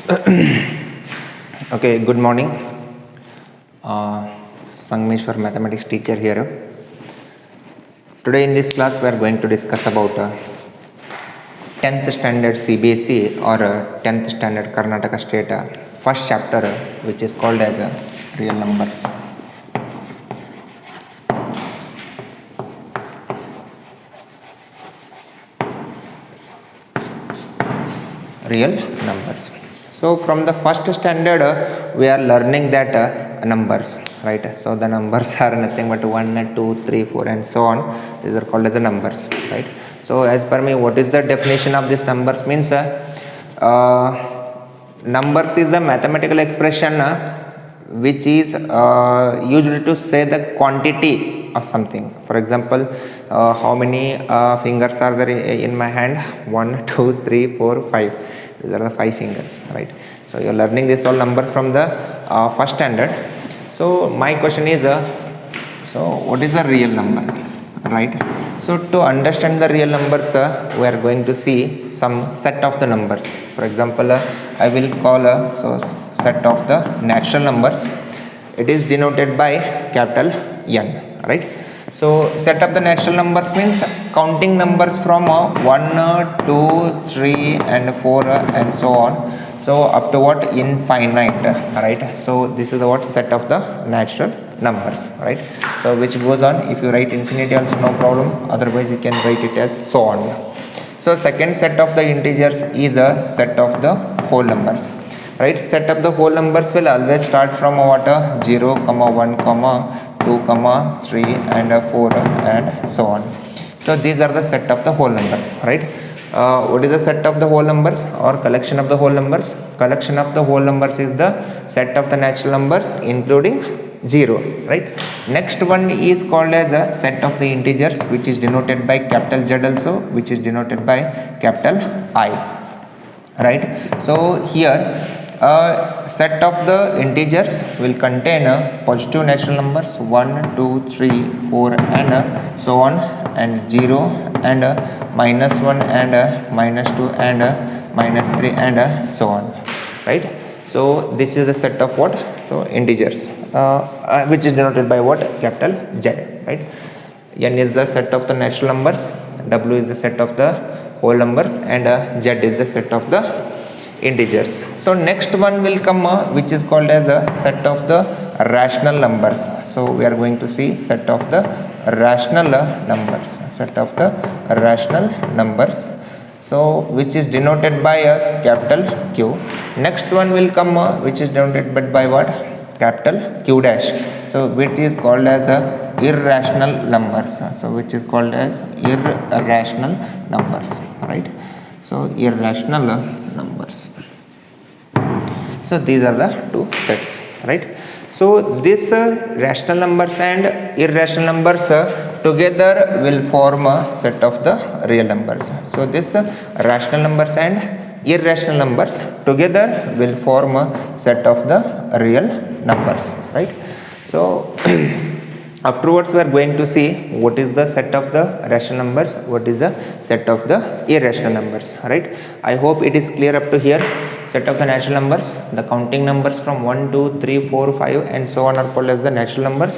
Okay, good morning. Sangmeshwar, mathematics teacher here. Today in this class we are going to discuss about 10th standard CBSE or 10th standard Karnataka state first chapter, which is called as real numbers. Real numbers. So from the first standard we are learning that numbers, right? So the numbers are nothing but 1, 2, 3, 4 and so on. These are called as the numbers, right? So as per me, what is the definition of this numbers? Means numbers is a mathematical expression which is used to say the quantity of something. For example, how many fingers are there in my hand? 1, 2, 3, 4, 5. These are the 5 fingers, right? So you are learning this all number from the first standard. So my question is, so what is the real number, right? So to understand the real numbers, we are going to see some set of the numbers. For example, I will call so set of the natural numbers. It is denoted by capital N, right? So set of the natural numbers means counting numbers from 1, 2, 3 and 4 and so on. So up to what? Infinite, right? So this is the what set of the natural numbers, right? So which goes on, if you write infinity also no problem, otherwise you can write it as so on. So second set of the integers is a set of the whole numbers, right? Set of the whole numbers will always start from what? 0, 1, 2, 3 and 4 and so on. So these are the set of the whole numbers, right? What is the set of the whole numbers or collection of the whole numbers? Collection of the whole numbers is the set of the natural numbers including 0, right? Next one is called as a set of the integers, which is denoted by capital Z also, which is denoted by capital I, right? So here a set of the integers will contain positive natural numbers 1, 2, 3, 4 and so on, and 0 and -1 and -2 and -3 and so on, right? So this is the set of what? So integers, which is denoted by what? Capital Z, right? N is the set of the natural numbers, W is the set of the whole numbers, and Z is the set of the integers. So next one will come which is called as a set of the rational numbers. So we are going to see set of the rational numbers, set of the rational numbers, so which is denoted by a capital Q. Next one will come which is denoted by what? Capital Q dash. So which is called as irrational numbers, so which is called as irrational numbers, right? So irrational numbers. So these are the two sets, right? So this rational numbers and irrational numbers together will form a set of the real numbers. So this rational numbers and irrational numbers together will form a set of the real numbers, right? So afterwards we are going to see what is the set of the rational numbers, what is the set of the irrational numbers, right? I hope it is clear up to here. Set of the natural numbers, the counting numbers from 1, 2, 3, 4, 5 and so on are called as the natural numbers,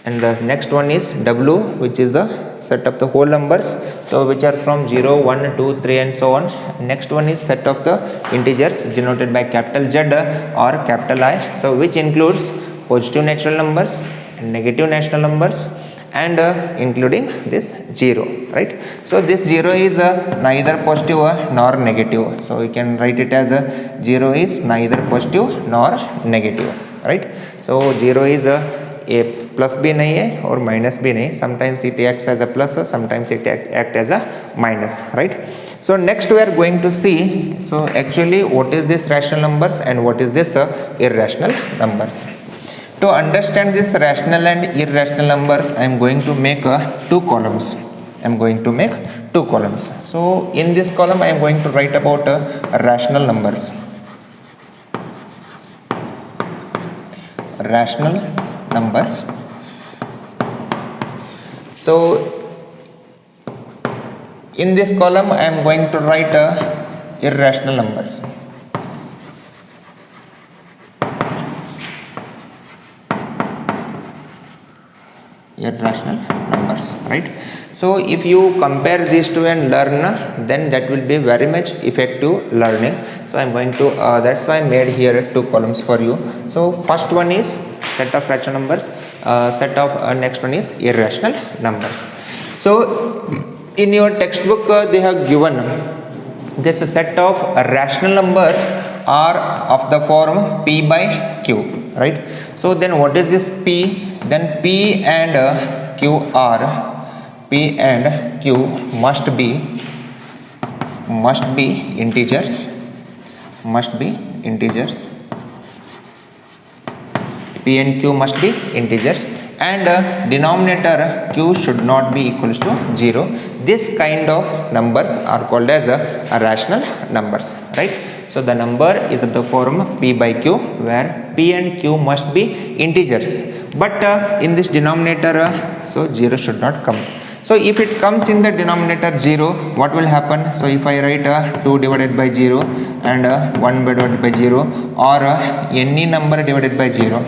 and the next one is W, which is the set of the whole numbers, so which are from 0, 1, 2, 3 and so on. Next one is set of the integers denoted by capital Z or capital I, so which includes positive natural numbers, negative natural numbers and including this 0, right? So this 0 is neither positive nor negative, so we can write it as 0 is neither positive nor negative, right? So 0 is a plus भी नहीं है और minus भी नहीं, sometimes it acts as a plus, sometimes it acts as a minus, right? So next we are going to see, so actually what is this rational numbers and what is this irrational numbers. To understand this rational and irrational numbers, I am going to make two columns. I am going to make two columns. So in this column I am going to write about rational numbers. Rational numbers. So in this column I am going to write irrational numbers. irrational numbers, right? So if you compare these two and learn, then that will be very much effective learning. So I'm going to that's why I made here two columns for you. So first one is set of rational numbers, set of next one is irrational numbers. So in your textbook they have given this set of rational numbers are of the form p by q, right? So then what is this p? Then p and q must be integers, p and q must be integers, and denominator q should not be equals to 0. This kind of numbers are called as rational numbers, right? So the number is of the form p by q, where p and q must be integers, but in this denominator so 0 should not come. So if it comes in the denominator 0, what will happen? So if I write 2 divided by 0 and 1 divided by 0, or any number divided by 0,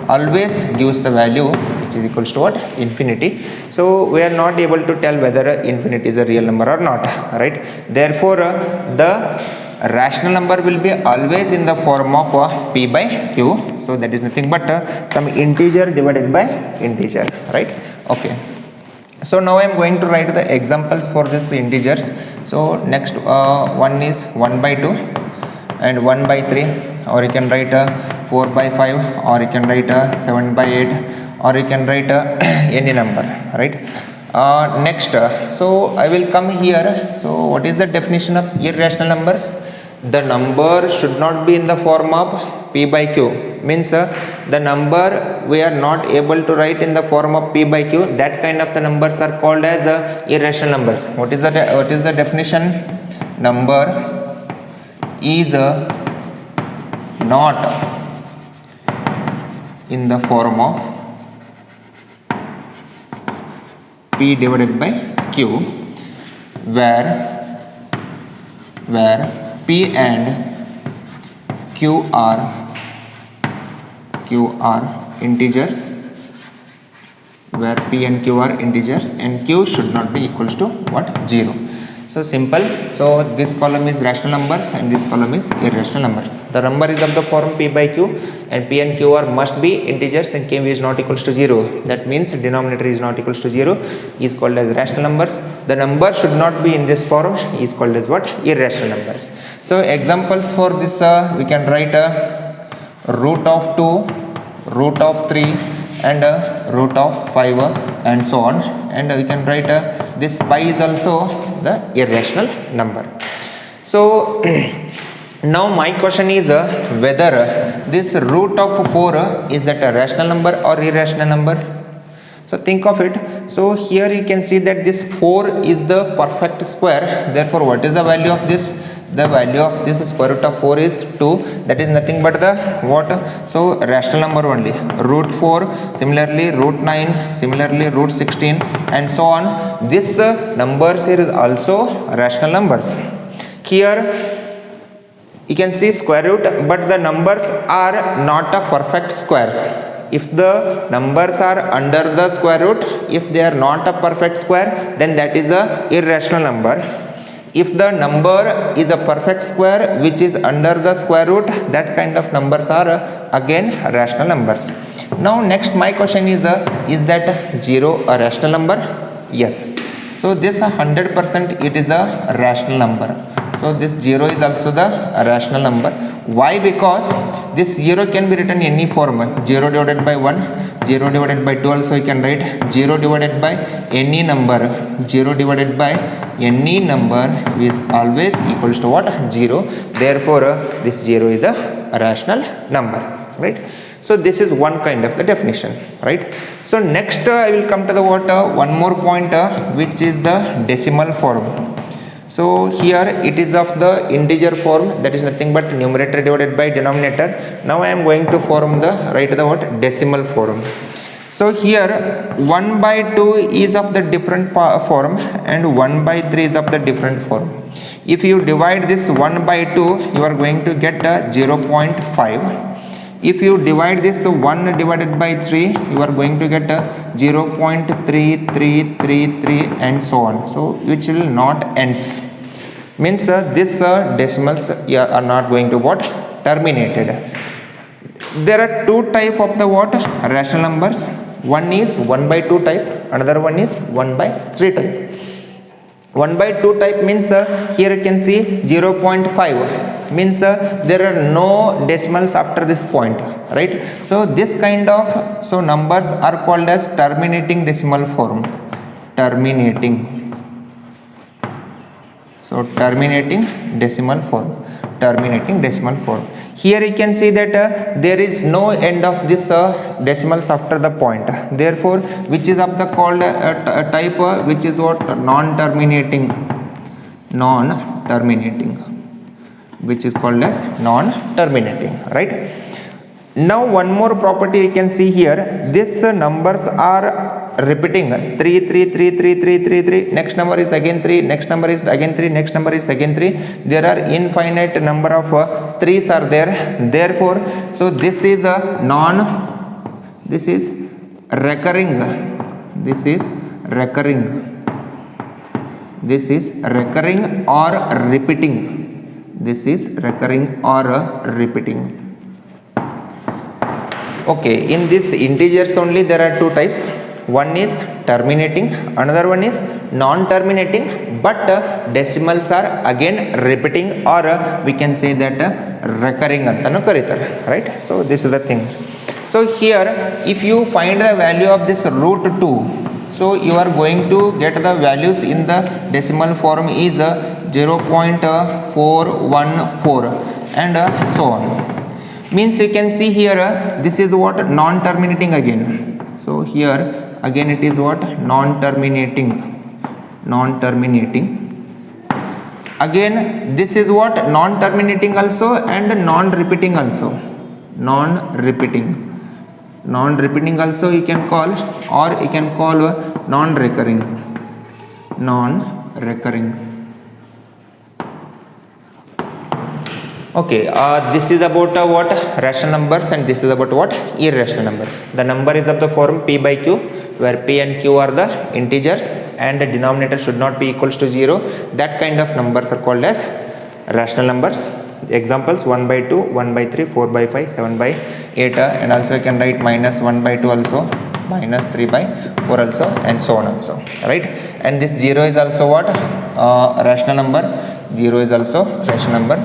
always gives the value which is equals to what? Infinity. So we are not able to tell whether infinity is a real number or not, right? Therefore the rational number will be always in the form of p by q. So that is nothing but some integer divided by integer, right? Okay. So now I am going to write the examples for this integers. So next one is 1 by 2 and 1 by 3, or you can write 4 by 5, or you can write 7 by 8, or you can write any number, right? Next, so I will come here. So what is the definition of irrational numbers? The number should not be in the form of p by q, means the number we are not able to write in the form of p by q. That kind of the numbers are called as irrational numbers. What is the definition? Number is not in the form of p divided by q, where p and q are integers, where p and q are integers, and q should not be equals to what? 0. So simple. So this column is rational numbers and this column is irrational numbers. The number is of the form p by q, and p and q are must be integers, and q is not equals to 0. That means denominator is not equals to 0 is called as rational numbers. The number should not be in this form is called as what? Irrational numbers. So examples for this we can write root of 2, root of 3, and root of 5 and so on, and we can write this pi is also the irrational number. So now my question is whether this root of 4 is that a rational number or irrational number. So think of it. So here you can see that this 4 is the perfect square. Therefore what is the value of this? The value of this square root of 4 is 2. That is nothing but the what? So rational number only. Root 4, similarly root 9, similarly root 16, and so on. This numbers here is also rational numbers. Here you can see square root, but the numbers are not a perfect squares. If the numbers are under the square root, if they are not a perfect square, then that is a irrational number. If the number is a perfect square which is under the square root, that kind of numbers are again rational numbers. Now next my question is that 0 a rational number? Yes. So this 100% it is a rational number. So this 0 is also the rational number. Why? Because this 0 can be written in any form. 0 divided by 1, 0 divided by 2 also you can write. 0 divided by any number. 0 divided by any number is always equals to what? 0. Therefore this 0 is a rational number, right? So this is one kind of the definition, right? So next I will come to the what? One more point which is the decimal form. So here it is of the integer form, that is nothing but numerator divided by denominator. Now I am going to form the write the what? Decimal form. So here 1 by 2 is of the different form and 1 by 3 is of the different form. If you divide this 1 by 2, you are going to get 0.5. If you divide this 1 divided by 3, you are going to get 0.3333 and so on, so which will not ends, means this decimals are not going to what terminated. There are two type of the what rational numbers. One is 1 by 2 type, another one is 1 by 3 type. 1 by 2 type means here you can see 0.5, means there are no decimals after this point, right? So this kind of numbers are called as terminating decimal form. Terminating decimal form. Here you can see that there is no end of this decimals after the point, therefore which is of the called type which is what non-terminating, which is called as non-terminating, right? Now one more property you can see here, these numbers are repeating 3 3 3 3 3 3 3, next number is again 3, next number is again 3, next number is again 3. There are infinite number of 3's are there, therefore so this is a recurring or repeating. Okay, in this integers only there are two types. One is terminating, another one is non-terminating, but decimals are again repeating, or we can say that recurring antanu karitare, right? So this is the thing. So here if you find the value of this root 2, so you are going to get the values in the decimal form is 0.414 and so on. Means you can see here this is what non-terminating again. So here again it is what non-terminating. Again this is what non-terminating also and non-repeating also. Non-repeating also you can call, or you can call non-recurring. Okay, this is about what rational numbers, and this is about what irrational numbers. The number is of the form p by q, where p and q are the integers and the denominator should not be equals to 0. That kind of numbers are called as rational numbers. Examples: 1 by 2, 1 by 3, 4 by 5, 7 by 8, and also you can write minus 1 by 2 also, minus 3 by 4 also, and so on also, right? And this 0 is also what rational number. 0 is also rational number.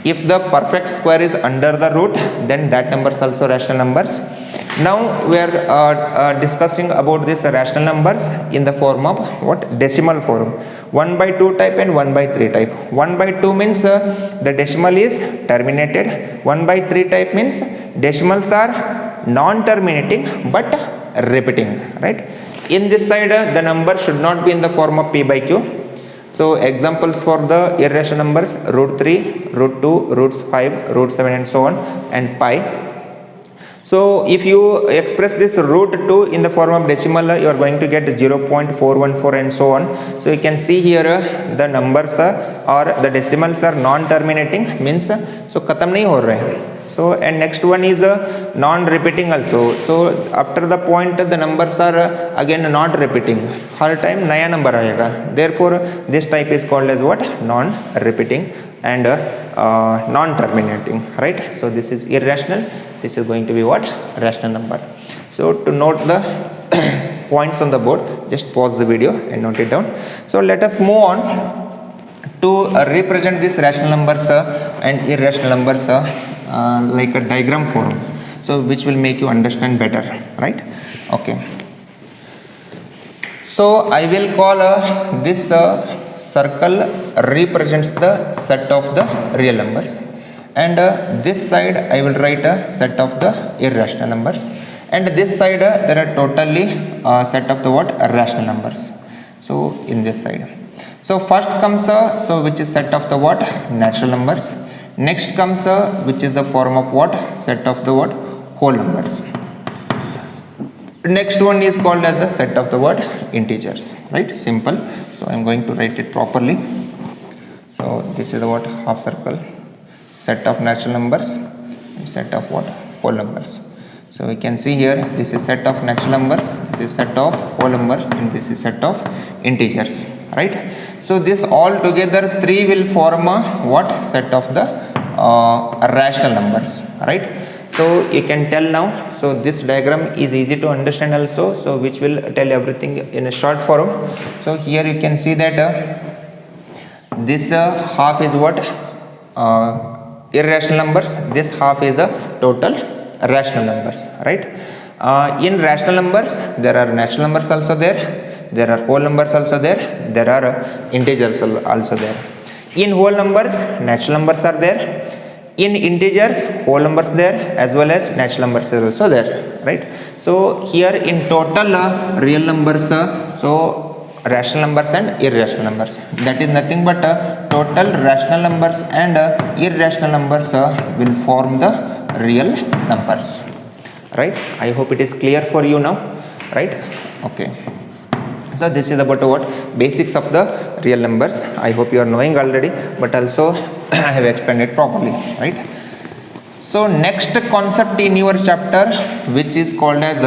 If the perfect square is under the root, then that number is also rational numbers. Now we are discussing about this rational numbers in the form of what decimal form. 1 by 2 type and 1 by 3 type. 1 by 2 means the decimal is terminated. 1 by 3 type means decimals are non-terminating but repeating, right? In this side the number should not be in the form of p by q. So examples for the irrational numbers: root 3, root 2, roots 5, root 7 and so on, and pi. So if you express this root 2 in the form of decimal, you are going to get 0.414 and so on. So you can see here the numbers or the decimals are non-terminating, means so khatam nahi ho rahe. So and next one is non-repeating also. So after the point the numbers are again not repeating, her time नया number आएगा. Therefore this type is called as what non-repeating and non-terminating, right? So this is irrational. This is going to be what rational number. So to note the points on the board, just pause the video and note it down. So let us move on to represent these rational numbers and irrational numbers like a diagram form, so which will make you understand better, right? Okay, so I will call this circle represents the set of the real numbers, and this side I will write a set of the irrational numbers, and this side there are totally set of the what rational numbers. So in this side, so first comes so which is set of the what natural numbers. Next comes which is the form of what set of the what whole numbers. Next one is called as the set of the what integers, right? Simple. So I am going to write it properly. So this is the what half circle, set of natural numbers and set of what whole numbers. So we can see here, this is set of natural numbers, this is set of whole numbers, and this is set of integers, right? So this all together 3 will form a what? Set of the rational numbers, right? So you can tell now, so this diagram is easy to understand also, so which will tell everything in a short form. So here you can see that this half is what? Irrational numbers, this half is a total rational numbers, right? In rational numbers there are natural numbers also there are whole numbers also there are integers also there. In whole numbers natural numbers are there, in integers whole numbers there as well as natural numbers are also there, right? So here in total real numbers, so rational numbers and irrational numbers, that is nothing but total rational numbers and irrational numbers will form the real numbers, right? I hope it is clear for you now, right? Okay, so this is about what? Basics of the real numbers. I hope you are knowing already, but also I have explained it properly, right? So next concept in your chapter, which is called as